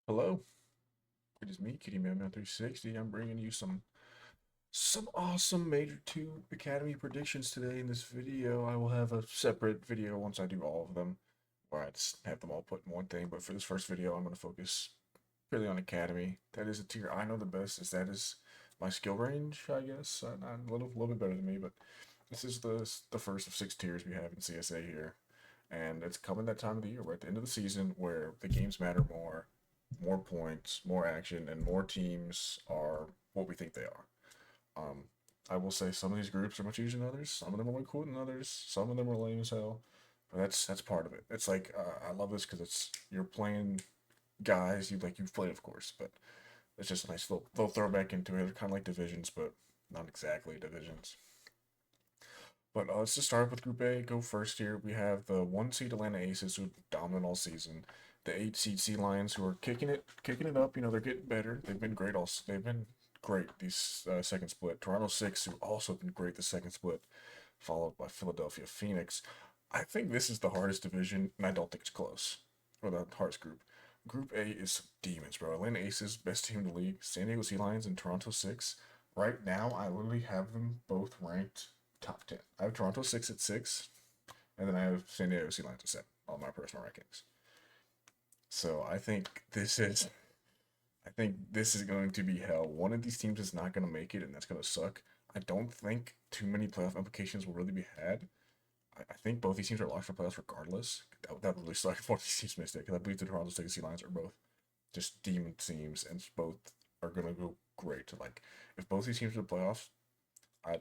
Hello, it is me, Kitty Man 360. I'm bringing you some awesome Major 2 Academy predictions today. In this video, I will have a separate video once I do all of them, where I just have them all put in one thing. But for this first video, I'm going to focus purely on Academy. That is a tier I know the best, as that is my skill range, I guess. Not a little bit better than me, but this is the first of 6 tiers we have in CSA here. And it's coming that time of the year. We're at the end of the season where the games matter more points, more action, and more teams are what we think they are. Um, I will say some of these groups are much easier than others. Some of them are way cooler than others. Some of them are lame as hell. But that's part of it. It's like I love this because it's you're playing guys you've played, of course, but it's just a nice little throwback into it. They're kind of like divisions, but not exactly divisions. But let's just start with Group A. Go first here. We have the 1 seed Atlanta Aces who dominant all season. The 8 seed Sea Lions who are kicking it up. You know they're getting better. They've been great. Also, they've been great these second split. Toronto 6 who also been great the second split, followed by Philadelphia Phoenix. I think this is the hardest division, and I don't think it's close. Or the hardest group. Group A is some demons, bro. Atlanta Aces, best team in the league. San Diego Sea Lions and Toronto 6. Right now, I literally have them both ranked top 10. I have Toronto 6 at 6, and then I have San Diego Sea Lions at 7 on my personal rankings. So I think this is going to be hell. One of these teams is not going to make it, and that's going to suck. I don't think too many playoff implications will really be had. I think both these teams are locked for playoffs regardless. That would really suck if one of these teams missed it, because I believe the Toronto State Sea Lions are both just demon teams, and both are going to go great. Like, if both these teams are the playoffs,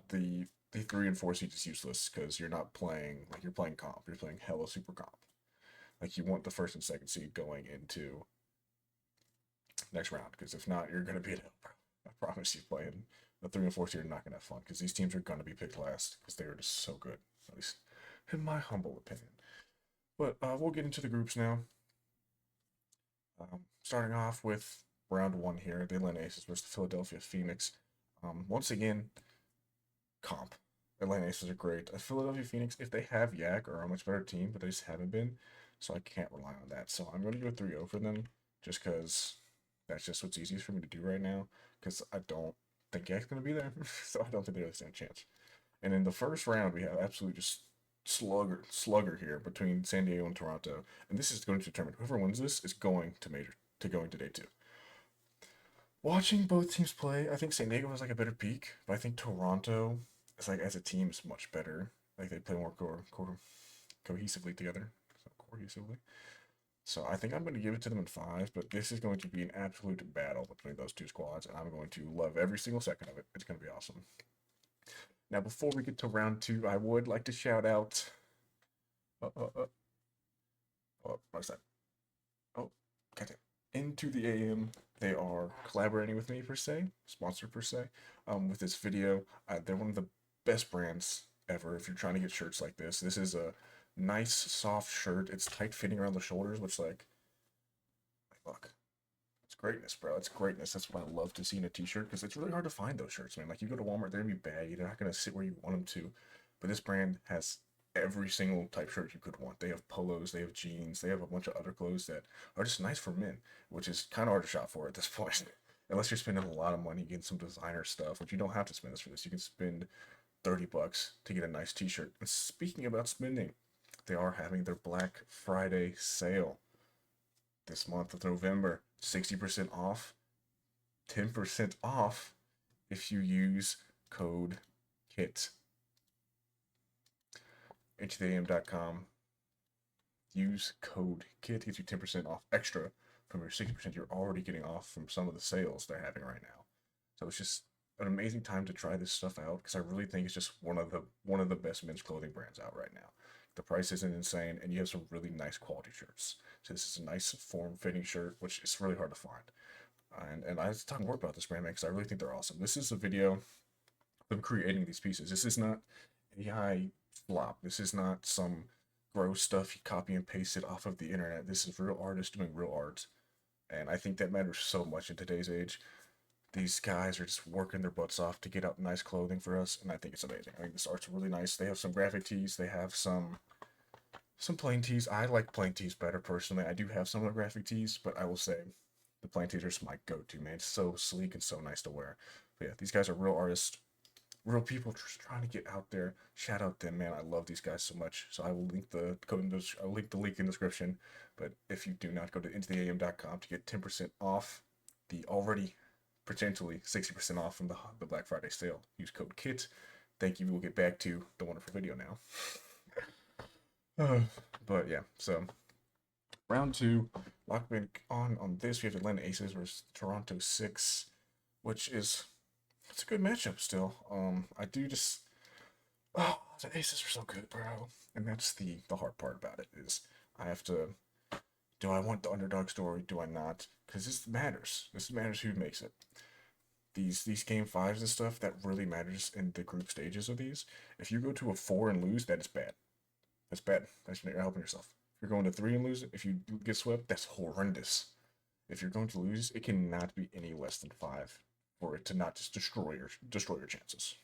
the 3 and 4 seed is useless because you're not playing like you're playing comp. You're playing hella super comp. Like you want the first and second seed going into next round because if not, you're gonna be in hell, bro. I promise you, playing the 3 and 4 seed are not gonna have fun because these teams are gonna be picked last because they are just so good, at least in my humble opinion. But we'll get into the groups now. Starting off with round one here, the Atlanta Aces versus the Philadelphia Phoenix. Once again, comp. Atlanta Aces are great. Philadelphia Phoenix, if they have Yak, are a much better team, but they just haven't been. So I can't rely on that. So I'm going to go 3-0 for them just because that's just what's easiest for me to do right now because I don't think Yak's going to be there. So I don't think they really stand a chance. And in the first round, we have absolute just slugger here between San Diego and Toronto. And this is going to determine whoever wins this is going to going to day two. Watching both teams play, I think San Diego has like a better peak, but I think Toronto is like as a team is much better. Like they play more cohesively together, so cohesively. So I think I'm going to give it to them in 5, but this is going to be an absolute battle between those two squads, and I'm going to love every single second of it. It's going to be awesome. Now, before we get to round two, I would like to shout out. Uh, uh, uh, what's that? Oh, got it. Into the AM. They are collaborating with me per se, sponsored per se, with this video. They're one of the best brands ever. If you're trying to get shirts like this is a nice soft shirt. It's tight fitting around the shoulders, which like look, it's greatness, bro. It's greatness. That's what I love to see in a t-shirt because it's really hard to find those shirts, man. Like you go to Walmart, they're gonna be baggy. They're not gonna sit where you want them to. But this brand has every single type shirt you could want. They have polos, they have jeans, they have a bunch of other clothes that are just nice for men, which is kind of hard to shop for at this point. Unless you're spending a lot of money getting some designer stuff, which you don't have to spend this for this. You can spend $30 to get a nice t-shirt. And speaking about spending, they are having their Black Friday sale this month of November. 60% off, 10% off if you use code KIT. HTAM.com. Use code KIT to get you 10% off extra from your 60% you're already getting off from some of the sales they're having right now. So it's just an amazing time to try this stuff out because I really think it's just one of the best men's clothing brands out right now. The price isn't insane, and you have some really nice quality shirts. So this is a nice form-fitting shirt, which is really hard to find. And I have to talk more about this brand, man, because I really think they're awesome. This is a video of them creating these pieces. This is not AI flop. This is not some gross stuff you copy and paste it off of the internet. This is real artists doing real art. And I think that matters so much in today's age. These guys are just working their butts off to get out nice clothing for us, and I think it's amazing. I think this art's really nice. They have some graphic tees. They have some plain tees. I like plain tees better personally. I do have some of the graphic tees, but I will say The Plantators my go-to, man. It's so sleek and so nice to wear. But yeah, these guys are real artists, real people just trying to get out there. Shout out them, man. I love these guys so much. So I will link the code in those. I'll link the link in the description. But if you do not go to intotheam.com to get 10% off the already potentially 60% off from the Black Friday sale, use code KIT. Thank you. We'll get back to the wonderful video now. But yeah, so round two, lockman on this. We have Atlanta Aces versus Toronto Six, which is it's a good matchup still. I do just the Aces are so good, bro, and that's the hard part about it is I have to. Do I want the underdog story? Do I not? Because this matters. This matters who makes it. These game fives and stuff that really matters in the group stages of these. If you go to a 4 and lose, that is bad. That's bad. That's you're helping yourself. If you're going to 3 and lose, if you get swept, that's horrendous. If you're going to lose, it cannot be any less than 5 for it to not just destroy your chances.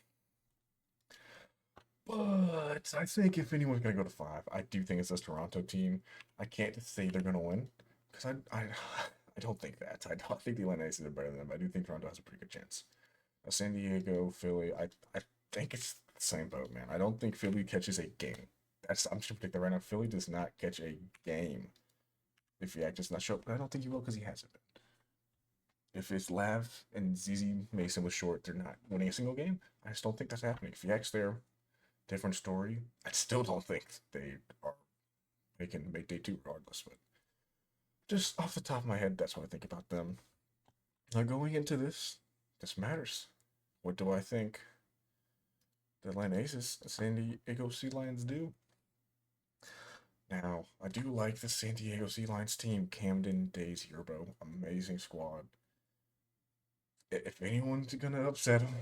But I think if anyone's gonna go to 5, I do think it's this Toronto team. I can't just say they're gonna win because I don't think that. I don't think the Atlanta Aces are better than them. I do think Toronto has a pretty good chance. San Diego, Philly, I think it's the same boat, man. I don't think Philly catches a game. I'm just gonna predict that right now. Philly does not catch a game if Yak does not show up. But I don't think he will because he hasn't been. If it's Lav and ZZ Mason was short, they're not winning a single game. I just don't think that's happening. If Yak's there, different story. I still don't think they can make day 2 regardless. But just off the top of my head, that's what I think about them. Now going into this matters. What do I think the Atlanta Aces and San Diego Sea Lions do? Now, I do like the San Diego Sea Lions team. Camden, Days, Yerbo, amazing squad. If anyone's gonna upset them,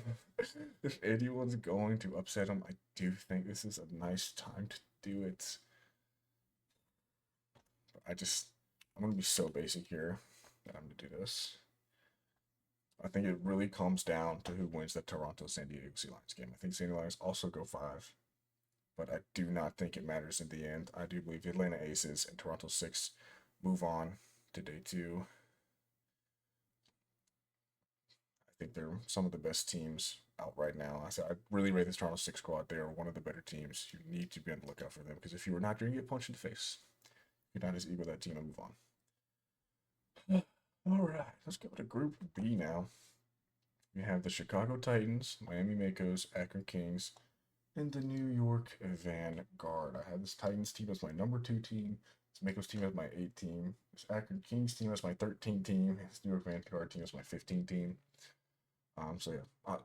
if anyone's going to upset them, I do think this is a nice time to do it. I'm gonna be so basic here that I'm gonna do this. I think it really comes down to who wins the Toronto San Diego Sea Lions game. I think San Diego Lions also go 5, but I do not think it matters in the end. I do believe the Atlanta Aces and Toronto 6 move on to day 2. I think they're some of the best teams out right now. I really rate this Toronto 6 squad. They are one of the better teams. You need to be on the lookout for them because if you were not, you're going to get punched in the face. You're not as eager that team to move on. All right, let's go to Group B now. We have the Chicago Titans, Miami Makos, Akron Kings, and the New York Vanguard. I have this Titans team as my number 2 team. This Makos team as my 8 team. This Akron Kings team as my 13 team. This New York Vanguard team as my 15 team. So yeah,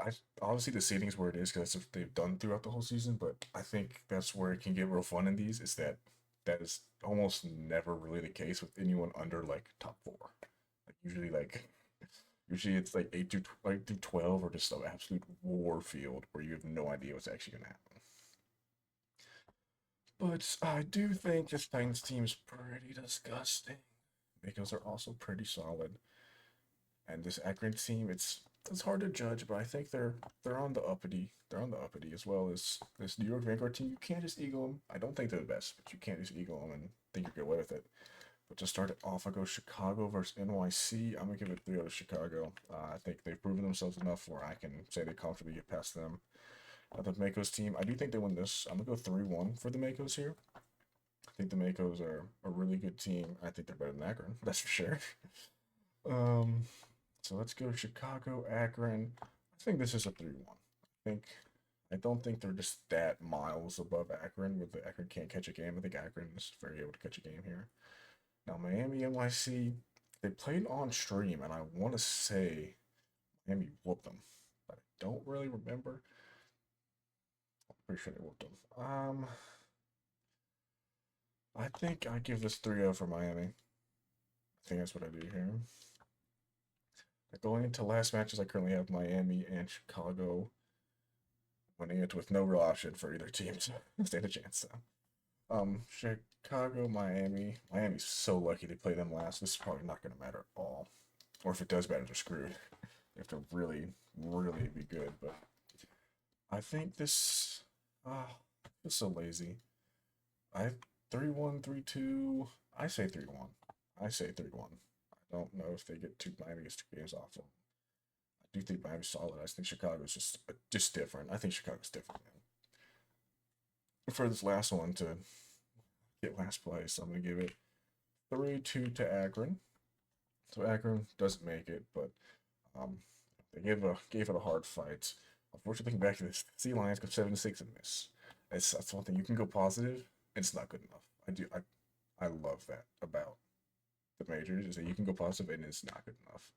I obviously the seating is where it is because that's what they've done throughout the whole season. But I think that's where it can get real fun in these. Is that is almost never really the case with anyone under like top 4. Usually it's like 8 through 12 or just an absolute war field where you have no idea what's actually gonna happen. But I do think this Titans team is pretty disgusting. Because they're also pretty solid. And this Akron team, it's hard to judge, but I think they're on the uppity. They're on the uppity as well as this New York Vanguard team. You can't just eagle them. I don't think they're the best, but you can't just eagle them and think you're good away with it. But to start it off, I go Chicago versus NYC. I'm gonna give it 3 out of Chicago. I think they've proven themselves enough where I can say they comfortably get past them. The Makos team, I do think they win this. I'm gonna go 3-1 for the Makos here. I think the Makos are a really good team. I think they're better than Akron, that's for sure. So let's go Chicago, Akron. I think this is a 3-1. I don't think they're just that miles above Akron where the Akron can't catch a game. I think Akron is very able to catch a game here. Now Miami NYC, they played on stream and I want to say Miami whooped them, but I don't really remember. I'm pretty sure they whooped them. I think I give this 3-0 for Miami. I think that's what I do here. Going into last matches, I currently have Miami and Chicago winning it with no real option for either team to stand a chance. So. Chicago, Miami. Miami's so lucky they play them last. This is probably not going to matter at all. Or if it does matter, they're screwed. They have to really, really be good. But I think this. It's so lazy. 3-1, 3-2. I say 3-1. I don't know if they get two Miami gets 2 games off them. I do think Miami's solid. I think Chicago's just different. I think Chicago's different, man. For this last one to get last place, I'm gonna give it 3-2 to Akron. So Akron doesn't make it, but um, they gave it a hard fight. Unfortunately, looking back at this, Sea Lions go 7-6 and miss. That's one thing you can go positive. It's not good enough. I love that about the majors is that you can go positive and it's not good enough.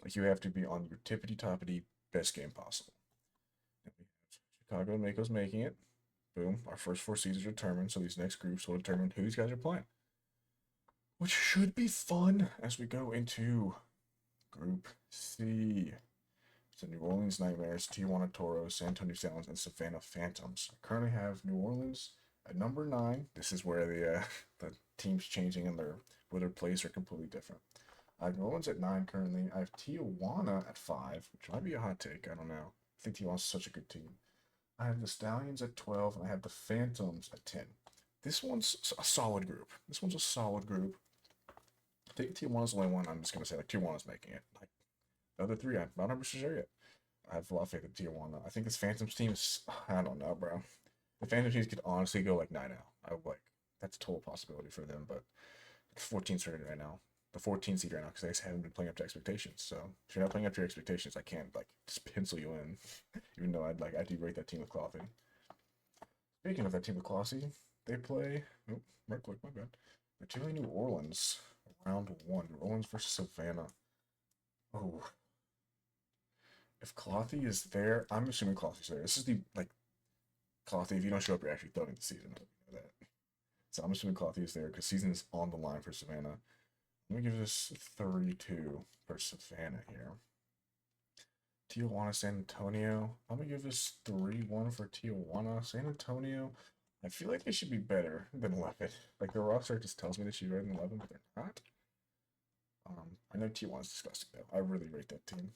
Like you have to be on your tippity toppity best game possible. And we have Chicago and Mako's making it. Boom. Our first 4 seeds are determined, so these next groups will determine who these guys are playing. Which should be fun as we go into Group C. So New Orleans Nightmares, Tijuana Toros, San Antonio Stallions, and Savannah Phantoms. I currently have New Orleans at number 9. This is where the teams changing and where their plays are completely different. I have New Orleans at 9 currently. I have Tijuana at 5, which might be a hot take. I don't know. I think Tijuana's such a good team. I have the Stallions at 12, and I have the Phantoms at 10. This one's a solid group. This one's a solid group. I think Tijuana's the only one I'm just going to say, like, Tijuana's making it. Like, the other 3, I'm not 100% sure yet. I have a lot of faith in Tijuana. I think this Phantoms team is, I don't know, bro. The Phantoms teams could honestly go, like, 9-0. I would, like, that's a total possibility for them, but 14th right now. The 14th seed right now, because they just haven't been playing up to expectations. So, if you're not playing up to your expectations, I can't, like, just pencil you in. Even though I do rate that team with Clouthy. Speaking of that team with Clouthy, they play, right click, my bad. They're playing New Orleans. Round 1, New Orleans versus Savannah. Oh, if Clouthy is there, I'm assuming Clouthy's there. This is the like Clouthy. If you don't show up, you're actually throwing the season. You know that. So I'm assuming Clouthy is there because season is on the line for Savannah. Let me give this 32 for Savannah here. Tijuana, San Antonio. I'm gonna give this 3-1 for Tijuana. San Antonio. I feel like they should be better than 11. Like the roster just tells me they should be better than 11, but they're not. I know Tijuana's disgusting though. I really rate that team.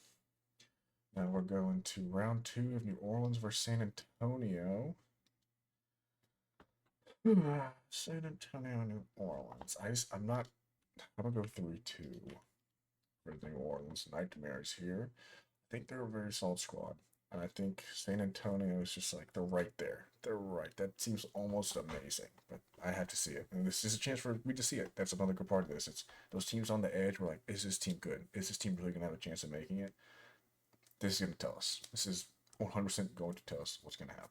Now we're going to round 2 of New Orleans versus San Antonio. San Antonio, New Orleans. I'm gonna go 3-2 for the New Orleans Nightmares here. I think they're a very solid squad. And I think San Antonio is just like, they're right there. They're right. That seems almost amazing, but I have to see it. And this is a chance for me to see it. That's another good part of this. It's those teams on the edge. We're like, is this team good? Is this team really going to have a chance of making it? This is going to tell us. This is 100% going to tell us what's going to happen.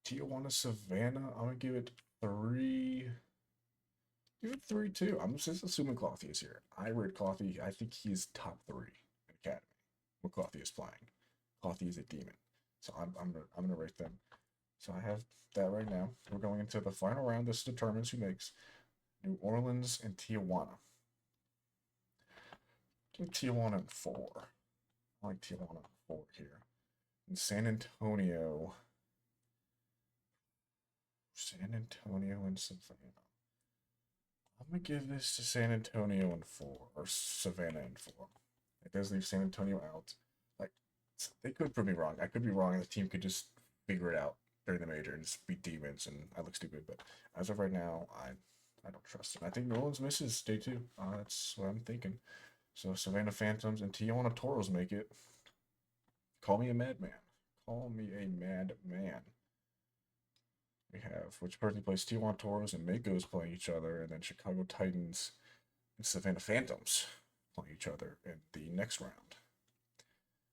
Tijuana, Savannah, I'm going to give it 3. Give it 3-2. I'm just assuming Clouthy is here. I rate Clouthy. I think he's top 3 in Academy. What Clouthy is playing. Clouthy is a demon. So I'm gonna rate them. So I have that right now. We're going into the final round. This determines who makes New Orleans and Tijuana. Give Tijuana 4. I like Tijuana 4 here. And San Antonio. San Antonio and Savannah. I'm gonna give this to San Antonio in 4 or Savannah in 4. It does leave San Antonio out. Like they could prove me wrong. I could be wrong, and the team could just figure it out during the major and just be demons, and I look stupid. But as of right now, I don't trust it. I think New Orleans misses day 2. That's what I'm thinking. So Savannah Phantoms and Tijuana Toros make it. Call me a madman. Call me a madman. We have which person plays Tijuana Toros and Mako's playing each other, and then Chicago Titans and Savannah Phantoms playing each other in the next round.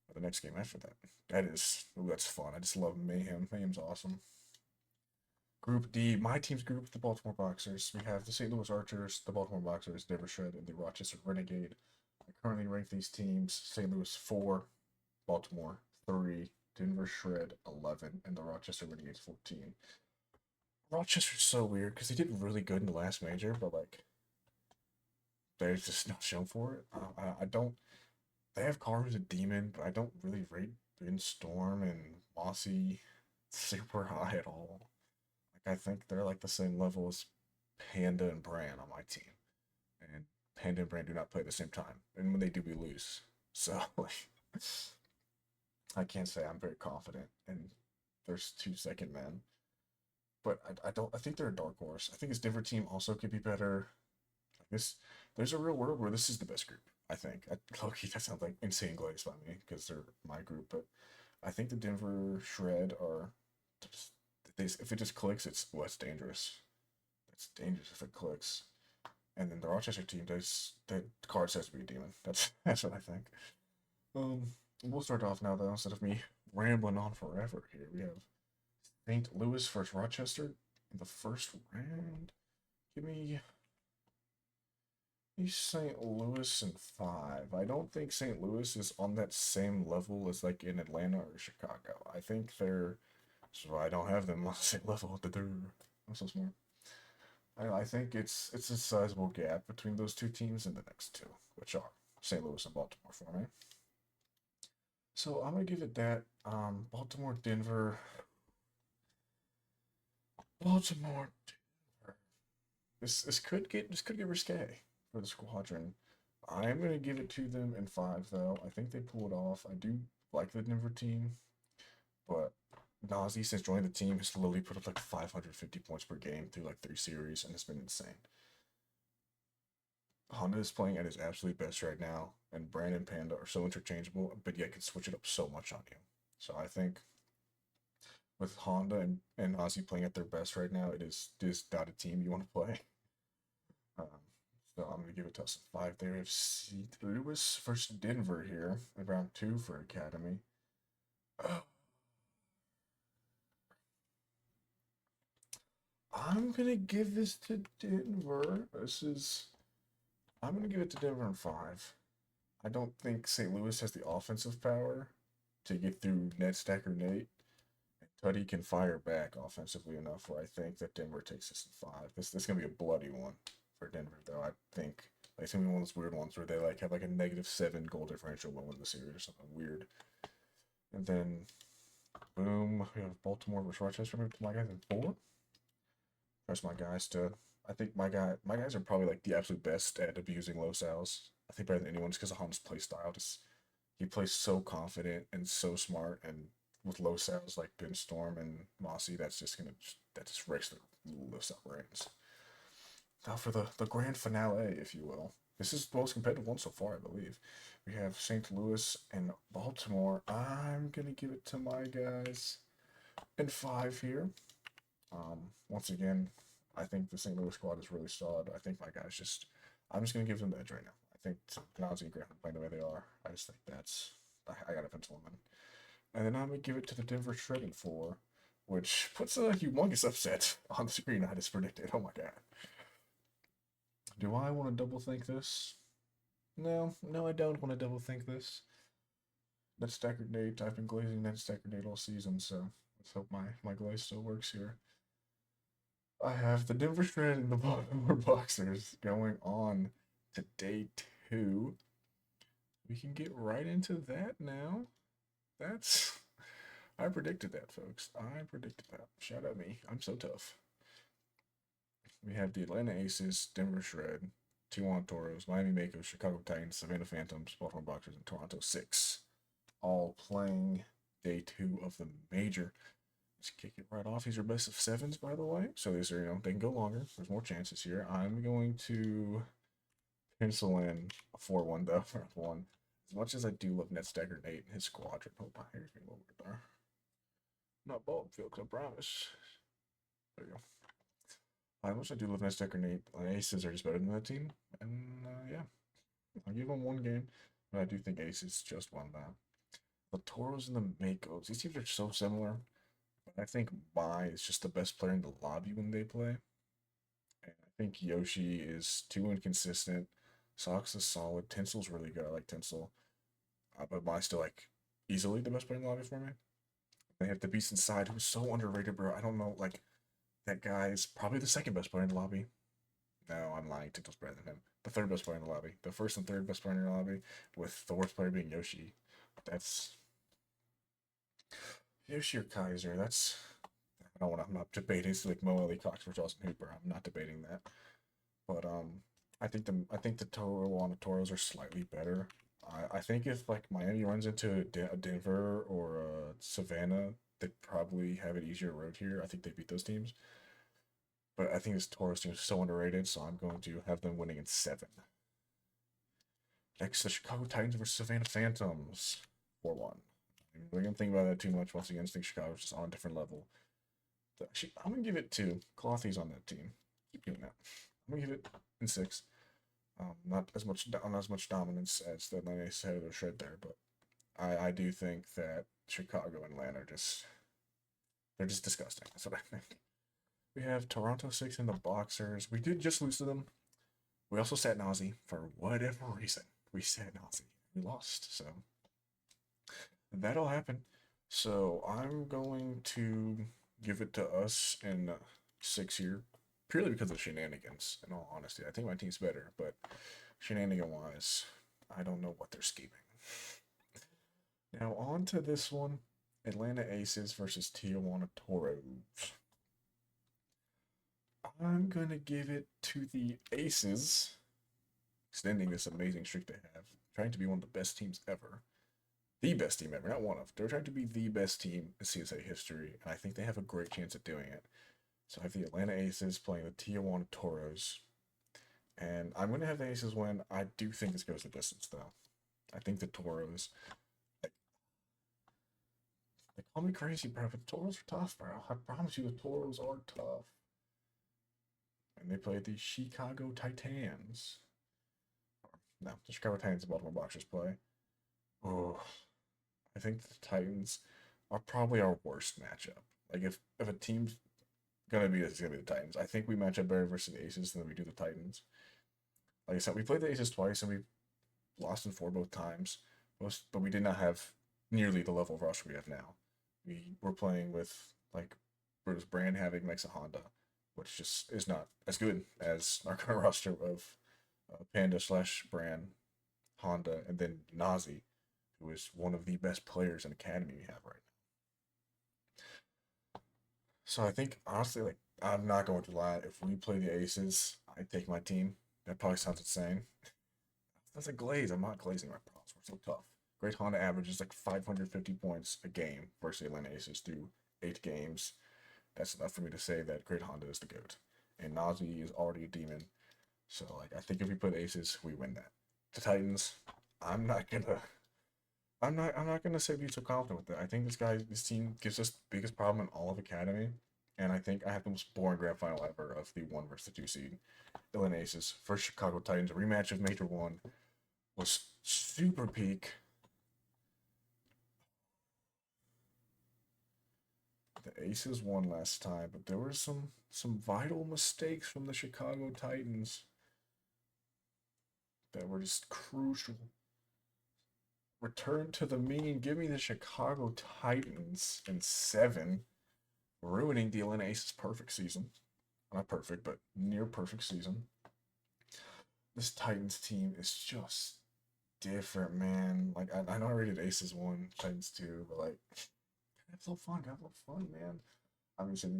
Or the next game after that. That's fun. I just love Mayhem. Mayhem's awesome. Group D, my team's group, the Baltimore Boxers. We have the St. Louis Archers, the Baltimore Boxers, Denver Shred, and the Rochester Renegade. I currently rank these teams St. Louis 4, Baltimore 3, Denver Shred 11, and the Rochester Renegades 14. Rochester's so weird because they did really good in the last major, but like they're just not shown for it. I don't. They have Carr who's a demon, but I don't really rate Ben Storm and Mossy super high at all. Like I think they're like the same level as Panda and Bran on my team, and Panda and Bran do not play at the same time, and when they do, we lose. So like, I can't say I'm very confident in there's 2 second men. But I don't. I think they're a dark horse. I think his Denver team also could be better. This there's a real world where this is the best group. I think. Low-key, that sounds like insane glaze by me because they're my group, but I think the Denver Shred are just, if it just clicks, it's dangerous. It's dangerous if it clicks. And then the Rochester team, the card says to be a demon. That's what I think. Um, we'll start off now though, instead of me rambling on forever here. We have St. Louis versus Rochester in the first round. Give me St. Louis in 5. I don't think St. Louis is on that same level as like in Atlanta or Chicago. I think they're so I don't have them on the same level. I'm so smart. I think it's a sizable gap between those two teams and the next two, which are St. Louis and Baltimore for me. So I'm gonna give it that. Baltimore, Denver, Baltimore, Denver. This could get risque for the squadron. I am gonna give it to them in 5 though. I think they pull it off. I do like the Denver team, but Nazi since joining the team has literally put up like 550 points per game through like 3 series, and it's been insane. Honda is playing at his absolute best right now, and Brand and Panda are so interchangeable, but yet can switch it up so much on you. So I think with Honda and Ozzy playing at their best right now, it is just not a team you want to play. Um, so I'm going to give it to us 5 there. We have St. Louis versus Denver here in round 2 for Academy. I'm going to give this to Denver. I'm going to give it to Denver in 5. I don't think St. Louis has the offensive power to get through Ned Stacker Nate. And Tutty can fire back offensively enough where I think that Denver takes this in 5. This is gonna be a bloody one for Denver though. I think like it's gonna be one of those weird ones where they like have like a -7 goal differential when win the series or something weird. And then boom, we have Baltimore versus Rochester. Maybe my guys in 4. Trust my guys to. I think my guys are probably like the absolute best at abusing low sales. I think better than anyone just because of Han's play style. Just he plays so confident and so smart, and with low sales like Ben Storm and Mossy, that just wrecks the low sell brains. Now for the grand finale, if you will. This is the most competitive one so far, I believe. We have St. Louis and Baltimore. I'm gonna give it to my guys in 5 here. Once again, I think the St. Louis squad is really solid. I think my guys I'm just gonna give them the edge right now. I think Nazi and Graham playing the way they are. I just think I got to pencil them in. And then I'm gonna give it to the Denver Shredding 4, which puts a humongous upset on the screen. I just predicted. Oh my god. Do I want to double think this? No, I don't want to double think this. Net Stacker Nate. I've been glazing Net Stacker Nate all season, so let's hope my glaze still works here. I have the Denver Shred and the Baltimore Boxers going on to day 2. We can get right into that now. That's I predicted that, folks. I predicted that. Shout out me. I'm so tough. We have the Atlanta Aces, Denver Shred, Tijuana Toros, Miami Mako, Chicago Titans, Savannah Phantoms, Baltimore Boxers, and Toronto Six, all playing day 2 of the major. Let's kick it right off. These are best of 7s, by the way. So these are, they can go longer. There's more chances here. I'm going to pencil in a 4-1, though, for round 1. As much as I do love Ned Stagger Nate and his squadron. Oh, my hair's getting a little weird there. Not bald, Felix, I promise. There you go. I wish I do love Ned Stagger Nate. Aces are just better than that team. And, yeah. I'll give them 1 game. But I do think Aces just won that. The Toros and the Makos. These teams are so similar. I think Mai is just the best player in the lobby when they play. And I think Yoshi is too inconsistent. Sox is solid. Tinsel's really good. I like Tinsel. But Mai's still like easily the best player in the lobby for me. They have the Beast Inside, who's so underrated, bro. I don't know. Like, that guy is probably the second best player in the lobby. No, I'm lying. Tinsel's better than him. The third best player in the lobby. The first and third best player in the lobby, with the worst player being Yoshi. That's Yoshi or Kaiser. I don't want to. I'm not debating it's like Mo Ali Cox versus Austin Hooper. I'm not debating that. But I think the Toro on the Toros are slightly better. I think if like Miami runs into Denver or Savannah, they'd probably have an easier road here. I think they beat those teams. But I think this Toros team is so underrated, so I'm going to have them winning in 7. Next, the Chicago Titans versus Savannah Phantoms, 4-1. We're gonna think about that too much. Once again, I think Chicago's just on a different level. Actually, I'm gonna give it to Clothy's on that team. Keep doing that. I'm gonna give it in 6. Not as much dominance as the Atlanta Aces had their shred there, but I do think that Chicago and Atlanta are they're just disgusting. That's what I think. We have Toronto 6 and the Boxers. We did just lose to them. We also sat Nazi for whatever reason. We sat Nazi. We lost, so that'll happen. So I'm going to give it to us in 6 here, purely because of shenanigans. In all honesty, I think my team's better, but shenanigan-wise, I don't know what they're scheming. Now on to this one: Atlanta Aces versus Tijuana Toros. I'm gonna give it to the Aces, extending this amazing streak they have, trying to be one of the best teams ever. The best team ever, not one of. They're trying to be the best team in CSA history, and I think they have a great chance at doing it. So I have the Atlanta Aces playing the Tijuana Toros, and I'm going to have the Aces win. I do think this goes the distance, though. I think the Toros, like, they call me crazy, bro, but the Toros are tough, bro. I promise you the Toros are tough. And they play the Chicago Titans. No, the Chicago Titans and Baltimore Boxers play. Oh, I think the Titans are probably our worst matchup. Like if a team's gonna be this, it's gonna be the Titans. I think we match up better versus the Aces than we do the Titans. Like I said, we played the Aces twice and we lost in 4 both times. But we did not have nearly the level of roster we have now. We were playing with like Brutus Brand having Mexa Honda, which just is not as good as our current roster of Panda / Brand, Honda, and then Nazi, who is one of the best players in Academy we have right now. So I think honestly, like I'm not going to lie, if we play the Aces, I take my team. That probably sounds insane. That's a glaze. I'm not glazing my props. We're so tough. Great Honda averages like 550 points a game versus the Atlanta Aces through 8 games. That's enough for me to say that Great Honda is the GOAT. And Nazi is already a demon. So like I think if we put Aces, we win that. The Titans, I'm not gonna I'm not gonna say be so confident with it. I think this team gives us the biggest problem in all of Academy. And I think I have the most boring grand final ever of the 1 versus the 2 seed. Atlanta Aces versus Chicago Titans, a rematch of Major 1 was super peak. The Aces won last time, but there were some vital mistakes from the Chicago Titans that were just crucial. Return to the mean. Give me the Chicago Titans in 7, ruining the Atlanta Aces' perfect season. Not perfect, but near perfect season. This Titans team is just different, man. Like I know I rated Aces 1, Titans 2, but like have a little fun, have a little fun, man. Obviously,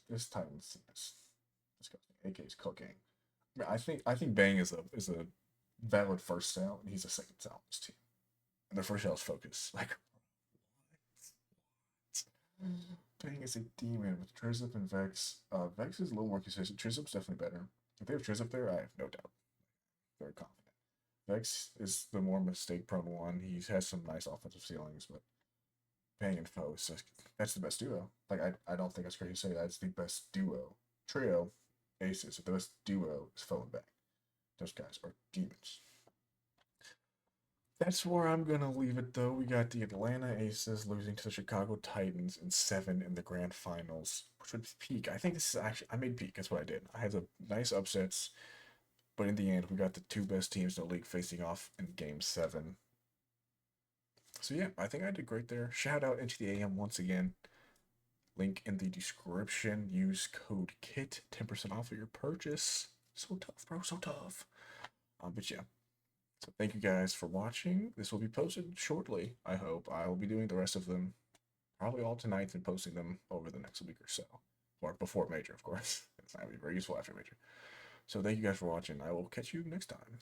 this Titans team is disgusting. AK's cooking. I mean, I think Bang is a valid first sale, and he's a second sale on this team. And their first sale is Focus. Like what? Bang is a demon with Trizip and Vex. Vex is a little more consistent. Trizip's definitely better. If they have Trizip there, I have no doubt. Very confident. Vex is the more mistake-prone one. He has some nice offensive ceilings, but Bang and Foe is just, that's the best duo. Like I don't think it's crazy to say that's the best duo. Trio, Aces, the best duo is Foe and Bang. Those guys are demons. That's where I'm gonna leave it though. We got the Atlanta Aces losing to the Chicago Titans in 7 in the grand finals, which would be peak. I think this is actually I made peak. That's what I did. I had the nice upsets, but in the end, we got the 2 best teams in the league facing off in Game 7. So yeah, I think I did great there. Shout out into the AM once again. Link in the description. Use code KIT, 10% off of your purchase. So tough, bro. So tough. But yeah. So thank you guys for watching. This will be posted shortly, I hope. I will be doing the rest of them probably all tonight and posting them over the next week or so. Or before Major, of course. It's not going to be very useful after Major. So thank you guys for watching. I will catch you next time.